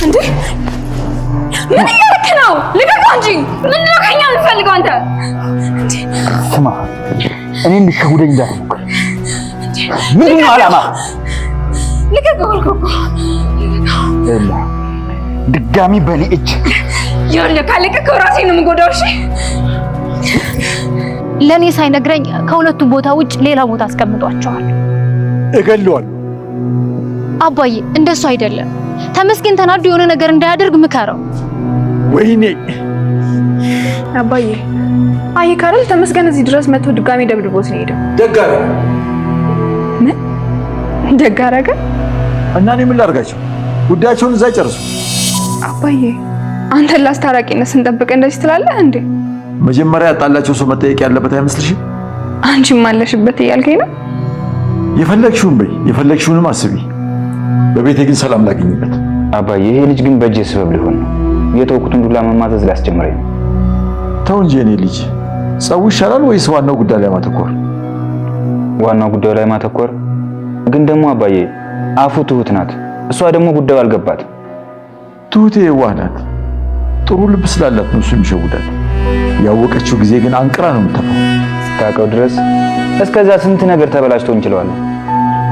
እንዴ ምን እያደረክ ነው? ልቀቀው እንጂ ምንድን ነው ከእኛ የምትፈልገው አንተ? ስማ እኔ እንድትሸውደኝ እንዳትሞክር። ምንድን ነው ዓላማ? ልቀቀው አልኩህ እኮ። ድጋሚ በእኔ እጅ ይኸውልህ ካልለቀቀው ራሴን ነው የምጎዳው። እሺ ለኔ ሳይነግረኝ ከሁለቱ ቦታ ውጭ ሌላ ቦታ አስቀምጧቸዋል። እገለዋለሁ። አባዬ እንደሱ አይደለም። ተመስገን ተናዶ የሆነ ነገር እንዳያደርግ ምከረው። ወይኔ አባዬ አይ ካረል ተመስገን እዚህ ድረስ መጥቶ ድጋሚ ደብድቦት ነው ሄደው። ደጋረ ምን ደጋረገ? እና እኔ ምን ላድርጋቸው? ጉዳያቸውን እዛ ይጨርሱ። አባዬ አንተን ላስታራቂነት ስንጠብቅ እንደዚህ ትላለህ እንዴ? መጀመሪያ ያጣላቸው ሰው መጠየቅ ያለበት አይመስልሽም? አንቺም አለሽበት እያልከኝ ነው? የፈለግሽውን በይ፣ የፈለግሽውንም አስቢ። በቤቴ ግን ሰላም ላገኝበት። አባዬ ይሄ ልጅ ግን በእጄ ስበብ ሊሆን ነው። የተወኩትን ዱላ መማዘዝ ሊያስጀምረኝ ነው። ተው እንጂ የኔ ልጅ፣ ጸቡ ይሻላል ወይስ ዋናው ጉዳይ ላይ ማተኮር? ዋናው ጉዳዩ ላይ ማተኮር። ግን ደግሞ አባዬ አፉ ትሁት ናት፣ እሷ ደግሞ ጉዳዩ አልገባት። ትሁቴ የዋህ ናት፣ ጥሩ ልብ ስላላት ነው እሱ የሚሸውዳት። ያወቀችው ጊዜ ግን አንቅራ ነው የምትተፋው። እስካቀው ድረስ እስከዛ ስንት ነገር ተበላሽቶ እንችላለን።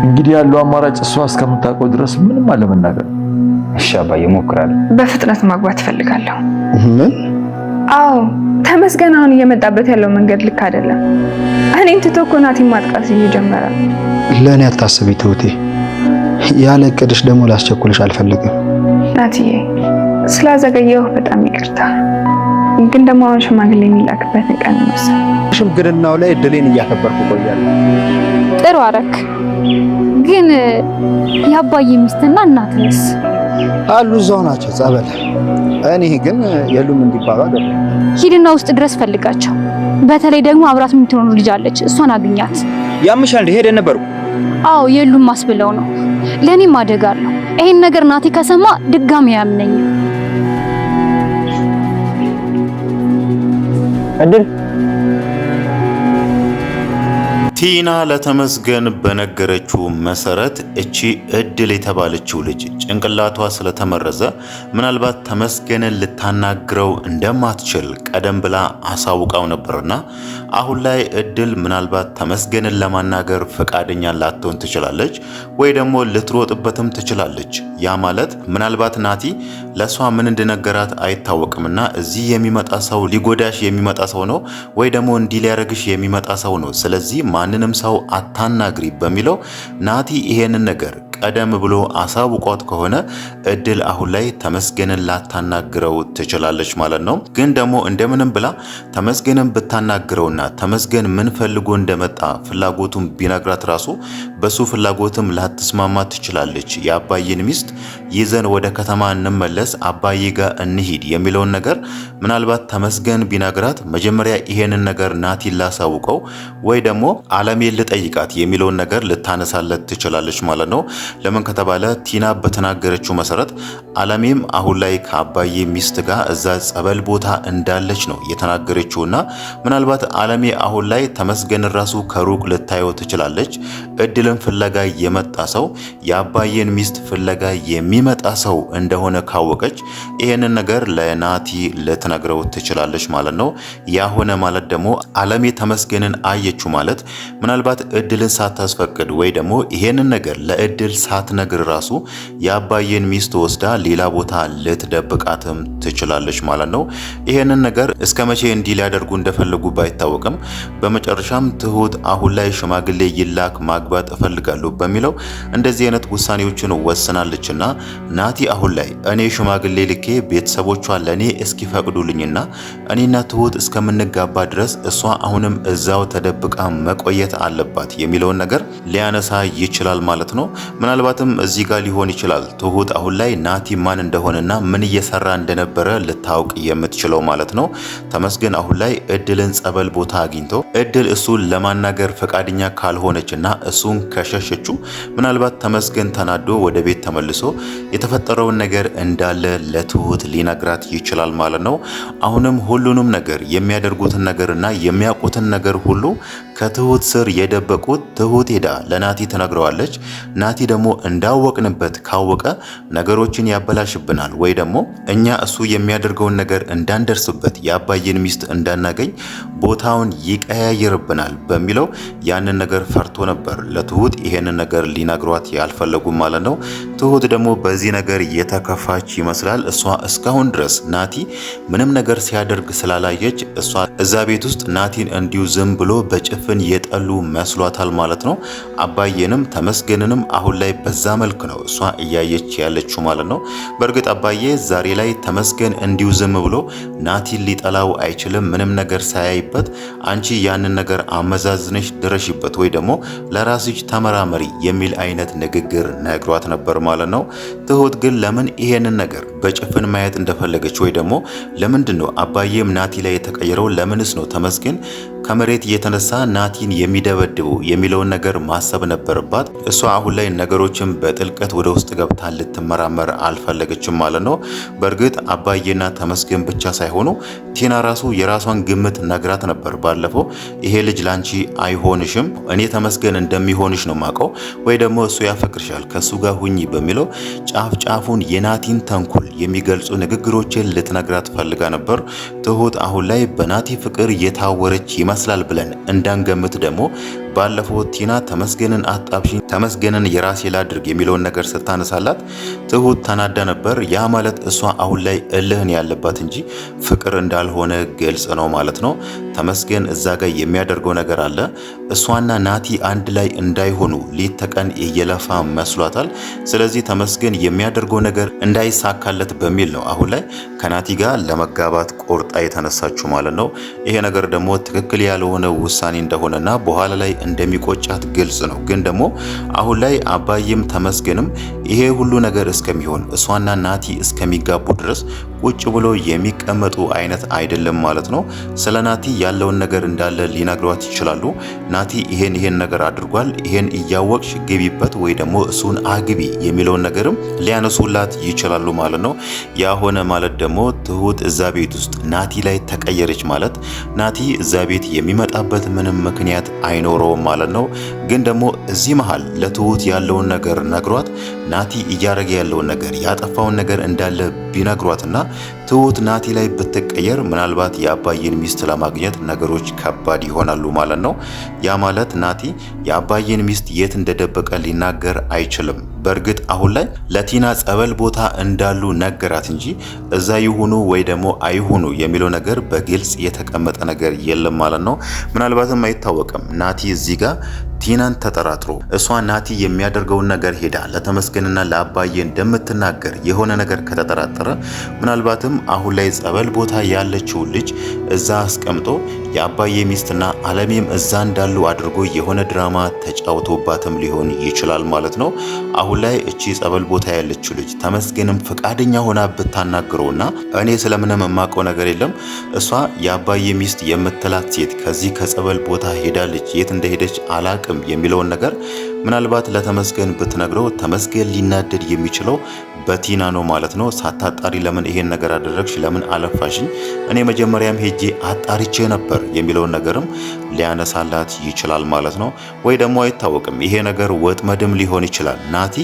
እንግዲህ ያለው አማራጭ እሷ እስከምታውቀው ድረስ ምንም አለመናገር። እሺ አባዬ እሞክራለሁ። በፍጥነት ማግባት እፈልጋለሁ። ምን? አዎ ተመስገን አሁን እየመጣበት ያለው መንገድ ልክ አይደለም። እኔን ትቶ እኮ ናቲን ማጥቃት እየጀመረ። ለእኔ አታስቢ ትሁቴ፣ ያለ እቅድሽ ደግሞ ላስቸኩልሽ አልፈልግም። ናቲዬ ስላዘገየሁ በጣም ይቅርታ። ግን ደግሞ አሁን ሽማግሌ የሚላክበትን ቀን ነው። ሽምግልናው ላይ እድሌን እያከበርኩ ቆያለሁ። ጥሩ አረክ። ግን የአባዬ ሚስትና እናትስ አሉ እዛው ናቸው ጸበል። እኔ ግን የሉም እንዲባሉ አይደለም። ሂድና ውስጥ ድረስ ፈልጋቸው። በተለይ ደግሞ አብራት የምትኖር ልጅ አለች፣ እሷን አግኛት። ያምሻል እንደ ሄደን ነበርኩ። አዎ የሉም ማስብለው ነው። ለኔም አደጋለሁ። ይሄን ነገር ናቲ ከሰማ ድጋሚ ያምነኝ። እድል ቲና ለተመስገን በነገረችው መሰረት እቺ እድል የተባለችው ልጅ ጭንቅላቷ ስለተመረዘ ምናልባት ተመስገንን ልታናግረው እንደማትችል ቀደም ብላ አሳውቃው ነበርና አሁን ላይ እድል ምናልባት ተመስገንን ለማናገር ፈቃደኛ ላትሆን ትችላለች፣ ወይ ደግሞ ልትሮጥበትም ትችላለች። ያ ማለት ምናልባት ናቲ ለሷ ምን እንደነገራት አይታወቅምና እዚህ የሚመጣ ሰው ሊጎዳሽ የሚመጣ ሰው ነው፣ ወይ ደግሞ እንዲህ ሊያረግሽ የሚመጣ ሰው ነው። ስለዚህ ማንንም ሰው አታናግሪ በሚለው ናቲ ይሄንን ነገር ቀደም ብሎ አሳውቋት ከሆነ እድል አሁን ላይ ተመስገንን ላታናግረው ትችላለች ማለት ነው። ግን ደግሞ እንደምንም ብላ ተመስገንን ብታናግረውና ተመስገን ምን ፈልጎ እንደመጣ ፍላጎቱን ቢነግራት ራሱ በሱ ፍላጎትም ላትስማማ ትችላለች። የአባዬን ሚስት ይዘን ወደ ከተማ እንመለስ፣ አባዬ ጋር እንሂድ የሚለውን ነገር ምናልባት ተመስገን ቢነግራት መጀመሪያ ይሄንን ነገር ናቲን ላሳውቀው ወይ ደግሞ አለሜን ልጠይቃት የሚለውን ነገር ልታነሳለት ትችላለች ማለት ነው። ለምን ከተባለ ቲና በተናገረችው መሰረት አለሜም አሁን ላይ ከአባዬ ሚስት ጋር እዛ ጸበል ቦታ እንዳለች ነው የተናገረችውና ምናልባት አለሜ አሁን ላይ ተመስገን ራሱ ከሩቅ ልታየው ትችላለች። እድልን ፍለጋ የመጣ ሰው የአባዬን ሚስት ፍለጋ የሚመጣ ሰው እንደሆነ ካወቀች ይሄንን ነገር ለናቲ ልትነግረው ትችላለች ማለት ነው። ያሆነ ማለት ደግሞ አለሜ ተመስገንን አየችው ማለት ምናልባት እድልን ሳታስፈቅድ ወይ ደግሞ ይሄንን ነገር ለእድል ሳትነግር ራሱ የአባዬን ሚስት ወስዳ ሌላ ቦታ ልትደብቃትም ትችላለች ማለት ነው። ይሄንን ነገር እስከ መቼ እንዲህ ሊያደርጉ እንደፈለጉ ባይታወቅም በመጨረሻም ትሁት አሁን ላይ ሽማግሌ ይላክ ማግባት እፈልጋለሁ በሚለው እንደዚህ አይነት ውሳኔዎችን ወስናለችና ናቲ አሁን ላይ እኔ ሽማግሌ ልኬ ቤተሰቦቿ ለኔ እስኪፈቅዱልኝና እኔና ትሁት እስከምንጋባ ድረስ እሷ አሁንም እዛው ተደብቃ መቆየት አለባት የሚለውን ነገር ሊያነሳ ይችላል ማለት ነው። ምናልባትም እዚህ ጋር ሊሆን ይችላል ትሁት አሁን ላይ ናቲ ማን እንደሆነና ምን እየሰራ እንደነበረ ልታውቅ የምትችለው ማለት ነው። ተመስገን አሁን ላይ እድልን ጸበል ቦታ አግኝቶ እድል እሱን ለማናገር ፈቃደኛ ካልሆነችና እሱን ከሸሸችው ምናልባት ተመስገን ተናዶ ወደ ቤት ተመልሶ የተፈጠረውን ነገር እንዳለ ለትሁት ሊነግራት ይችላል ማለት ነው። አሁንም ሁሉንም ነገር የሚያደርጉትን ነገርና የሚያውቁትን ነገር ሁሉ ከትሁት ስር የደበቁት ትሁት ሄዳ ለናቲ ተነግረዋለች። ናቲ ደግሞ እንዳወቅንበት ካወቀ ነገሮችን ያበላሽብናል ወይ ደግሞ እኛ እሱ የሚያደርገውን ነገር እንዳንደርስበት የአባዬን ሚስት እንዳናገኝ ቦታውን ይቀያየርብናል በሚለው ያንን ነገር ፈርቶ ነበር ለትሁት ይሄንን ነገር ሊነግሯት ያልፈለጉም ማለት ነው። ትሁት ደግሞ በዚህ ነገር የተከፋች ይመስላል። እሷ እስካሁን ድረስ ናቲ ምንም ነገር ሲያደርግ ስላላየች እሷ እዛ ቤት ውስጥ ናቲን እንዲሁ ዝም ብሎ በጭፍን የጠሉ መስሏታል ማለት ነው። አባዬንም ተመስገንንም አሁን ላይ በዛ መልክ ነው እሷ እያየች ያለችው ማለት ነው። በእርግጥ አባዬ ዛሬ ላይ ተመስገን እንዲሁ ዝም ብሎ ናቲን ሊጠላው አይችልም። ምንም ነገር ሳያይበት አንቺ ያንን ነገር አመዛዝነሽ ድረሽበት ወይ ደግሞ ለራስሽ ተመራመሪ የሚል አይነት ንግግር ነግሯት ነበር ማለት ነው። ትሁት ግን ለምን ይሄንን ነገር በጭፍን ማየት እንደፈለገች ወይ ደግሞ ለምንድነው አባዬም ናቲ ላይ የተቀየረው ለምንስ ነው ተመስገን ከመሬት እየተነሳ ናቲን የሚደበድበው የሚለውን ነገር ማሰብ ነበረባት። እሷ አሁን ላይ ነገሮችን በጥልቀት ወደ ውስጥ ገብታ ልትመራመር አልፈለገችም ማለት ነው። በእርግጥ አባዬና ተመስገን ብቻ ሳይሆኑ ቲና ራሱ የራሷን ግምት ነግራት ነበር ባለፈው። ይሄ ልጅ ላንቺ አይሆንሽም፣ እኔ ተመስገን እንደሚሆንሽ ነው ማቀው፣ ወይ ደግሞ እሱ ያፈቅርሻል ከሱ ጋር ሁኚ በሚለው ጫፍ ጫፉን የናቲን ተንኩል የሚገልጹ ንግግሮችን ልትነግራት ፈልጋ ነበር። ትሁት አሁን ላይ በናቲ ፍቅር የታወረች ይመስላል ብለን እንዳንገምት ደግሞ ባለፈው ቲና ተመስገንን አጣብሽኝ፣ ተመስገንን የራሴ ላድርግ የሚለውን ነገር ስታነሳላት ትሁት ተናዳ ነበር። ያ ማለት እሷ አሁን ላይ እልህን ያለባት እንጂ ፍቅር እንዳልሆነ ግልጽ ነው ማለት ነው። ተመስገን እዛ ጋር የሚያደርገው ነገር አለ። እሷና ናቲ አንድ ላይ እንዳይሆኑ ሌት ተቀን እየለፋ መስሏታል። ስለዚህ ተመስገን የሚያደርገው ነገር እንዳይሳካለት በሚል ነው አሁን ላይ ከናቲ ጋር ለመጋባት ቆርጣ የተነሳችው ማለት ነው። ይሄ ነገር ደግሞ ትክክል ያልሆነ ውሳኔ እንደሆነና በኋላ ላይ እንደሚቆጫት ግልጽ ነው። ግን ደግሞ አሁን ላይ አባዬም ተመስገንም ይሄ ሁሉ ነገር እስከሚሆን እሷና ናቲ እስከሚጋቡ ድረስ ቁጭ ብሎ የሚቀመጡ አይነት አይደለም ማለት ነው። ስለ ናቲ ያለውን ነገር እንዳለ ሊነግሯት ይችላሉ። ናቲ ይሄን ነገር አድርጓል፣ ይሄን እያወቅሽ ግቢበት ወይ ደግሞ እሱን አግቢ የሚለውን ነገርም ሊያነሱላት ይችላሉ ማለት ነው። ያሆነ ማለት ደግሞ ትሁት እዛ ቤት ውስጥ ናቲ ላይ ተቀየረች ማለት ናቲ እዛ ቤት የሚመጣበት ምንም ምክንያት አይኖረውም ማለት ነው። ግን ደግሞ እዚህ መሃል ለትሁት ያለውን ነገር ነግሯት ናቲ እያረገ ያለውን ነገር ያጠፋውን ነገር እንዳለ ቢነግሯትና ትሁት ናቲ ላይ ብትቀየር ምናልባት የአባዬን ሚስት ለማግኘት ነገሮች ከባድ ይሆናሉ ማለት ነው። ያ ማለት ናቲ የአባዬን ሚስት የት እንደደበቀ ሊናገር አይችልም። በእርግጥ አሁን ላይ ለቲና ጸበል ቦታ እንዳሉ ነገራት እንጂ እዛ ይሁኑ ወይ ደግሞ አይሁኑ የሚለው ነገር በግልጽ የተቀመጠ ነገር የለም ማለት ነው። ምናልባትም አይታወቅም ናቲ እዚህ ጋር ቲናን ተጠራጥሮ እሷ ናቲ የሚያደርገውን ነገር ሄዳ ለተመስገንና ለአባዬ እንደምትናገር የሆነ ነገር ከተጠራጠረ ምናልባትም አሁን ላይ ጸበል ቦታ ያለችው ልጅ እዛ አስቀምጦ የአባዬ ሚስትና አለሜም እዛ እንዳሉ አድርጎ የሆነ ድራማ ተጫውቶባትም ሊሆን ይችላል ማለት ነው። አሁን ላይ እቺ ጸበል ቦታ ያለችው ልጅ ተመስገንም ፈቃደኛ ሆና ብታናግረውና እኔ ስለምንም የማውቀው ነገር የለም እሷ የአባዬ ሚስት የምትላት ሴት ከዚህ ከጸበል ቦታ ሄዳለች፣ የት እንደሄደች አላቅም የሚለውን ነገር ምናልባት ለተመስገን ብትነግረው ተመስገን ሊናደድ የሚችለው በቲና ነው ማለት ነው። ሳታጣሪ ለምን ይሄን ነገር አደረግሽ፣ ለምን አለፋሽኝ፣ እኔ መጀመሪያም ሄጄ አጣሪቼ ነበር የሚለውን ነገርም ሊያነሳላት ይችላል ማለት ነው። ወይ ደግሞ አይታወቅም ይሄ ነገር ወጥመድም ሊሆን ይችላል። ናቲ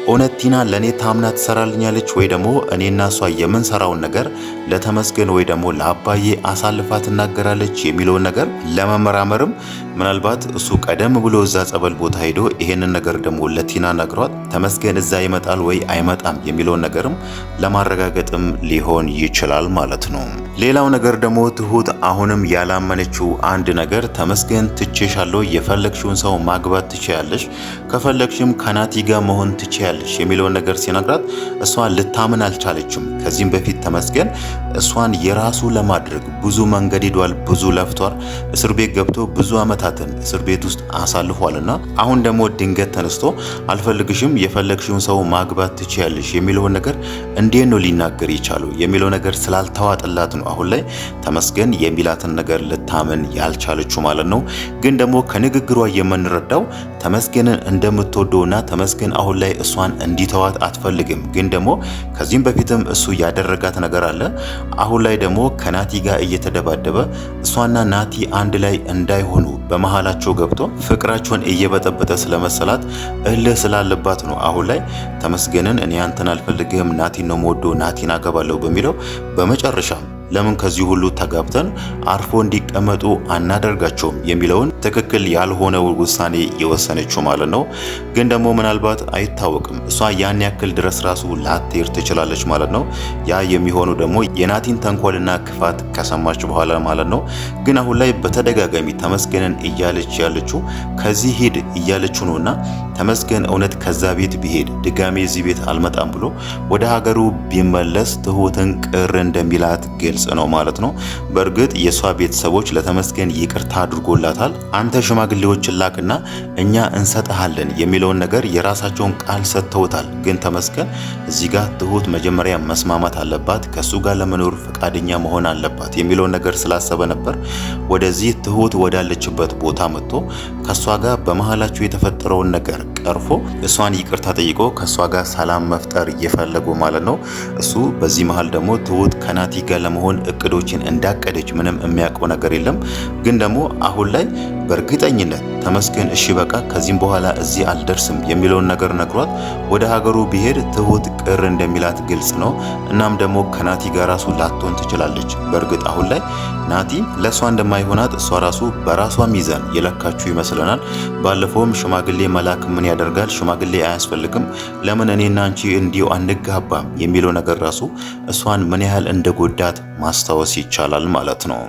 እውነት ቲና ለኔ ታምና ትሰራልኛለች ወይ ደግሞ እኔና እሷ የምንሰራውን ነገር ለተመስገን ወይ ደግሞ ለአባዬ አሳልፋ ትናገራለች የሚለውን ነገር ለመመራመርም ምናልባት እሱ ቀደም ብሎ እዛ ጸበል ቦታ ሄዶ ይሄንን ነገር ደግሞ ለቲና ነግሯት ተመስገን እዛ ይመጣል ወይ አይመጣም የሚለውን ነገርም ለማረጋገጥም ሊሆን ይችላል ማለት ነው። ሌላው ነገር ደግሞ ትሁት አሁንም ያላመነችው አንድ ነገር ተመስገን ትቼሻለሁ፣ የፈለግሽውን ሰው ማግባት ትችያለሽ፣ ከፈለግሽም ከናቲ ጋር መሆን ትችያለሽ የሚለውን ነገር ሲነግራት እሷ ልታምን አልቻለችም። ከዚህም በፊት ተመስገን እሷን የራሱ ለማድረግ ብዙ መንገድ ሄዷል፣ ብዙ ለፍቷል፣ እስር ቤት ገብቶ ብዙ አመታትን እስር ቤት ውስጥ አሳልፏልና አሁን ደግሞ ድንገት ተነስቶ አልፈልግሽም፣ የፈለግሽውን ሰው ማግባት ትችያለሽ የሚለውን ነገር እንዴት ነው ሊናገር የቻለው የሚለው ነገር ስላልተዋጠላት ነው ነው አሁን ላይ ተመስገን የሚላትን ነገር ልታምን ያልቻለችው ማለት ነው። ግን ደግሞ ከንግግሯ የምንረዳው ተመስገንን እንደምትወደውና ተመስገን አሁን ላይ እሷን እንዲተዋት አትፈልግም። ግን ደግሞ ከዚህም በፊትም እሱ ያደረጋት ነገር አለ። አሁን ላይ ደግሞ ከናቲ ጋር እየተደባደበ እሷና ናቲ አንድ ላይ እንዳይሆኑ በመሃላቸው ገብቶ ፍቅራቸውን እየበጠበጠ ስለመሰላት እልህ ስላለባት ነው አሁን ላይ ተመስገንን እኔ አንተን አልፈልግም ናቲን ነው የምወደው ናቲን አገባለሁ በሚለው በመጨረሻ ለምን ከዚህ ሁሉ ተጋብተን አርፎ እንዲቀመጡ አናደርጋቸውም የሚለውን ትክክል ያልሆነ ውሳኔ የወሰነችው ማለት ነው። ግን ደግሞ ምናልባት አይታወቅም እሷ ያን ያክል ድረስ ራሱ ላትሄድ ትችላለች ማለት ነው። ያ የሚሆኑ ደግሞ የናቲን ተንኮልና ክፋት ከሰማች በኋላ ማለት ነው። ግን አሁን ላይ በተደጋጋሚ ተመስገንን እያለች ያለችው ከዚህ ሂድ እያለችው ነውና ተመስገን እውነት ከዛ ቤት ቢሄድ ድጋሜ እዚህ ቤት አልመጣም ብሎ ወደ ሀገሩ ቢመለስ ትሁትን ቅር እንደሚላት ግልጽ ነው ማለት ነው። በእርግጥ የሷ ቤተሰቦች ለተመስገን ይቅርታ አድርጎላታል። አንተ ሽማግሌዎችን ላክና እኛ እንሰጥሃለን የሚለውን ነገር የራሳቸውን ቃል ሰጥተውታል። ግን ተመስገን እዚህ ጋር ትሁት መጀመሪያ መስማማት አለባት፣ ከሱ ጋር ለመኖር ፈቃደኛ መሆን አለባት የሚለውን ነገር ስላሰበ ነበር ወደዚህ ትሁት ወዳለችበት ቦታ መጥቶ ከሷ ጋር በመሃላቸው የተፈጠረውን ነገር ቀርፎ እሷን ይቅርታ ጠይቆ ከሷ ጋር ሰላም መፍጠር እየፈለጉ ማለት ነው። እሱ በዚህ መሃል ደግሞ ትሁት ከናቲ ጋር ለመሆን እቅዶችን እንዳቀደች ምንም የሚያውቀው ነገር የለም። ግን ደግሞ አሁን ላይ በእርግጠኝነት ተመስገን እሺ በቃ ከዚህም በኋላ እዚህ አልደርስም የሚለውን ነገር ነግሯት ወደ ሀገሩ ቢሄድ ትሁት ቅር እንደሚላት ግልጽ ነው። እናም ደግሞ ከናቲ ጋር ራሱ ላትሆን ትችላለች። በእርግጥ አሁን ላይ ናቲ ለእሷ እንደማይሆናት እሷ ራሱ በራሷ ሚዛን የለካችሁ ይመስለናል። ባለፈውም ሽማግሌ መላክ ምን ያደርጋል ሽማግሌ አያስፈልግም ለምን እኔና አንቺ እንዲሁ አንጋባም የሚለው ነገር ራሱ እሷን ምን ያህል እንደጎዳት ማስታወስ ይቻላል ማለት ነው።